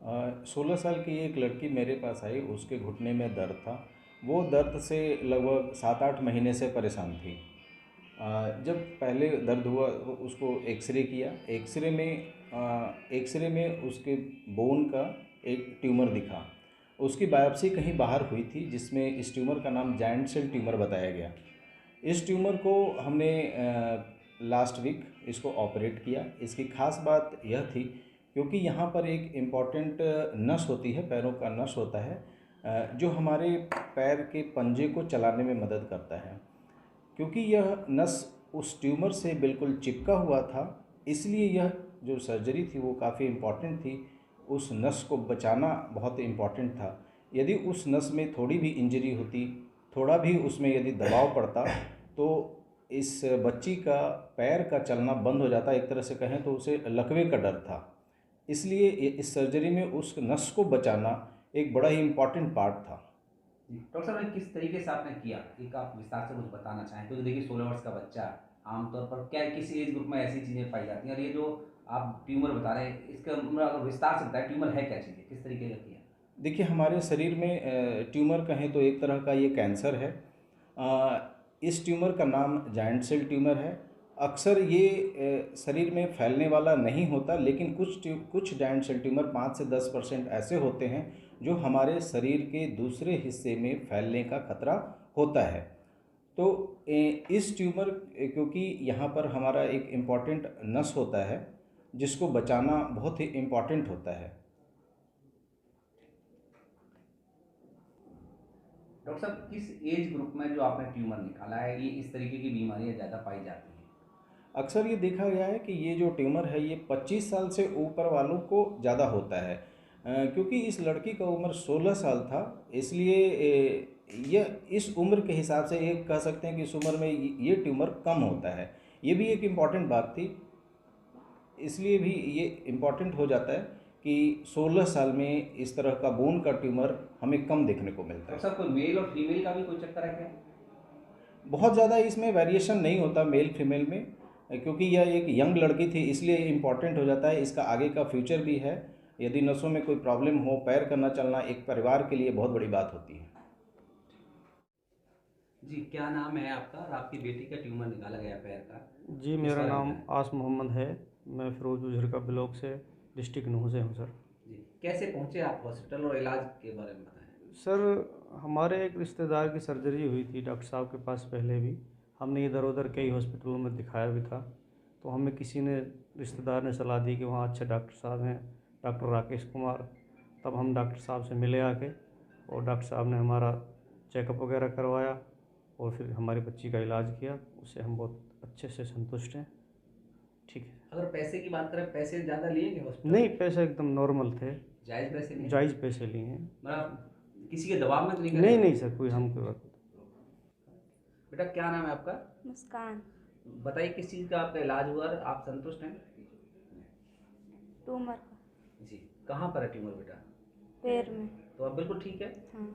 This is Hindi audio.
16 साल की एक लड़की मेरे पास आई। उसके घुटने में दर्द था। वो दर्द से लगभग 7-8 महीने से परेशान थी। जब पहले दर्द हुआ तो उसको एक्सरे किया। एक्सरे में उसके बोन का एक ट्यूमर दिखा। उसकी बायोप्सी कहीं बाहर हुई थी, जिसमें इस ट्यूमर का नाम जायंट सेल ट्यूमर बताया गया। इस ट्यूमर को हमने लास्ट वीक इसको ऑपरेट किया। इसकी ख़ास बात यह थी क्योंकि यहाँ पर एक इम्पॉर्टेंट नस होती है, पैरों का नस होता है, जो हमारे पैर के पंजे को चलाने में मदद करता है। क्योंकि यह नस उस ट्यूमर से बिल्कुल चिपका हुआ था, इसलिए यह जो सर्जरी थी वो काफ़ी इम्पॉर्टेंट थी। उस नस को बचाना बहुत इम्पॉर्टेंट था। यदि उस नस में थोड़ी भी इंजरी होती, थोड़ा भी उसमें यदि दबाव पड़ता, तो इस बच्ची का पैर का चलना बंद हो जाता। एक तरह से कहें तो उसे लकवे का डर था। इसलिए इस सर्जरी में उस नस को बचाना एक बड़ा ही इम्पॉर्टेंट पार्ट था। जी, डॉक्टर साहब ने किस तरीके से आपने किया? एक आप विस्तार से कुछ बताना चाहें? क्योंकि देखिए 16 वर्ष का बच्चा, आमतौर पर क्या किस एज ग्रुप में ऐसी चीज़ें पाई जाती हैं? और ये जो आप ट्यूमर बता रहे हैं, इसका अगर विस्तार से बताएं, ट्यूमर है क्या चीज़ है? किस तरीके का किया? देखिए, हमारे शरीर में ट्यूमर कहें तो एक तरह का ये कैंसर है। इस ट्यूमर का नाम जायंट सेल ट्यूमर है। अक्सर ये शरीर में फैलने वाला नहीं होता, लेकिन कुछ जायंट सेल ट्यूमर 5 से 10% ऐसे होते हैं जो हमारे शरीर के दूसरे हिस्से में फैलने का खतरा होता है। तो इस ट्यूमर क्योंकि यहाँ पर हमारा एक इम्पॉर्टेंट नस होता है, जिसको बचाना बहुत ही इम्पॉर्टेंट होता है। डॉक्टर साहब, किस एज ग्रुप में जो आपने ट्यूमर निकाला है, ये इस तरीके की बीमारियाँ ज़्यादा पाई जाती हैं? अक्सर ये देखा गया है कि ये जो ट्यूमर है ये 25 साल से ऊपर वालों को ज़्यादा होता है। क्योंकि इस लड़की का उम्र 16 साल था, इसलिए यह इस उम्र के हिसाब से ये कह सकते हैं कि इस उम्र में ये ट्यूमर कम होता है। ये भी एक इम्पॉर्टेंट बात थी। इसलिए भी ये इम्पॉर्टेंट हो जाता है कि 16 साल में इस तरह का बोन का ट्यूमर हमें कम देखने को मिलता डॉक्टर है। साहब, कोई मेल और फीमेल का भी कोई चक्कर है क्या? बहुत ज़्यादा इसमें वेरिएशन नहीं होता मेल फीमेल में, क्योंकि यह एक यंग लड़की थी, इसलिए इम्पॉर्टेंट हो जाता है। इसका आगे का फ्यूचर भी है। यदि नसों में कोई प्रॉब्लम हो, पैर का न चलना एक परिवार के लिए बहुत बड़ी बात होती है। जी, क्या नाम है आपका और आपकी बेटी का ट्यूमर निकाला गया पैर का? जी, इस मेरा बारे में नाम बताएं। आस मोहम्मद है। मैं फ़िरोज़ झिरका ब्लॉक से, डिस्ट्रिक्ट नूंह से हूँ सर। जी, कैसे पहुंचे आप हॉस्पिटल और इलाज के बारे में बताएं। सर, हमारे एक रिश्तेदार की सर्जरी हुई थी डॉक्टर साहब के पास पहले भी। हमने इधर-उधर कई हॉस्पिटलों में दिखाया भी था। तो हमें किसी ने, रिश्तेदार ने सलाह दी कि वहाँ अच्छे डॉक्टर साहब हैं, डॉक्टर राकेश कुमार। तब हम डॉक्टर साहब से मिले आके, और डॉक्टर साहब ने हमारा चेकअप वगैरह करवाया और फिर हमारी बच्ची का इलाज किया। उससे हम बहुत अच्छे से संतुष्ट हैं। ठीक है। अगर पैसे की बात करें, पैसे ज़्यादा लिए क्या हॉस्पिटल नहीं, में? पैसे एकदम नॉर्मल थे। जायज़ पैसे लिए? जायज़ पैसे लिए हैं। मतलब किसी के दबाव में तो नहीं करे नहीं आप? नहीं सर, कोई हम कोई बात। बेटा, क्या नाम है आपका? मुस्कान। बताइए, किस चीज़ का आपका इलाज हुआ और आप संतुष्ट हैं? ट्यूमर का। जी, कहाँ पर है ट्यूमर बेटा? पैर में। तो अब बिल्कुल ठीक है? हाँ।